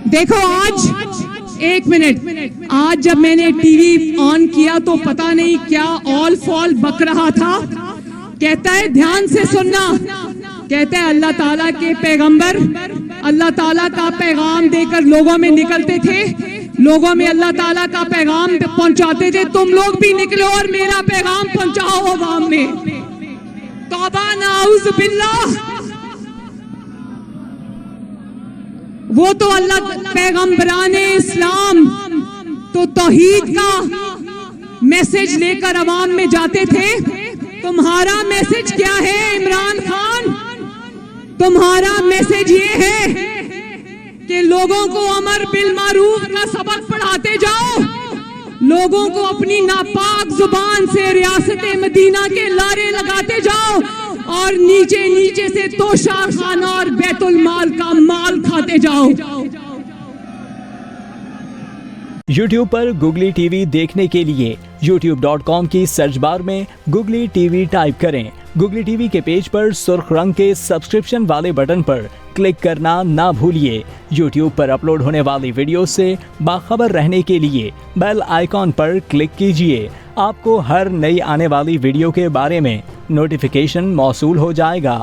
देखो आज एक मिनट, आज जब मैंने टीवी ऑन किया तो पता नहीं क्या ऑल फॉल बक रहा था। कहता है ध्यान से सुनना, कहता है अल्लाह ताला के पैगंबर अल्लाह ताला का पैगाम देकर लोगों में निकलते थे, लोगों में अल्लाह ताला का पैगाम पहुंचाते थे। तुम लोग भी निकलो और मेरा पैगाम पहुंचाओ अवाम में। तौबा नाउज़ बिल्लाह। वो तो अल्लाह पैगंबराने इस्लाम तो तौहीद का मैसेज लेकर अवाम में जाते थे। तुम्हारा मैसेज क्या है इमरान खान? तुम्हारा मैसेज ये है कि लोगों को अमर बिल मारूफ का सबक पढ़ाते जाओ, लोगों को अपनी नापाक जुबान से रियासत मदीना के लारे लगाते जाओ और नीचे नीचे से तोशा खाना और बैतुल माल का माल खाते जाओ। YouTube पर गुगली टीवी देखने के लिए youtube.com की सर्च बार में गुगली टीवी टाइप करें। गुगली टीवी के पेज पर सुर्ख रंग के सब्सक्रिप्शन वाले बटन पर क्लिक करना ना भूलिए। YouTube पर अपलोड होने वाली वीडियो से बाखबर रहने के लिए बेल आइकॉन पर क्लिक कीजिए। आपको हर नई आने वाली वीडियो के बारे में नोटिफिकेशन मौसूल हो जाएगा।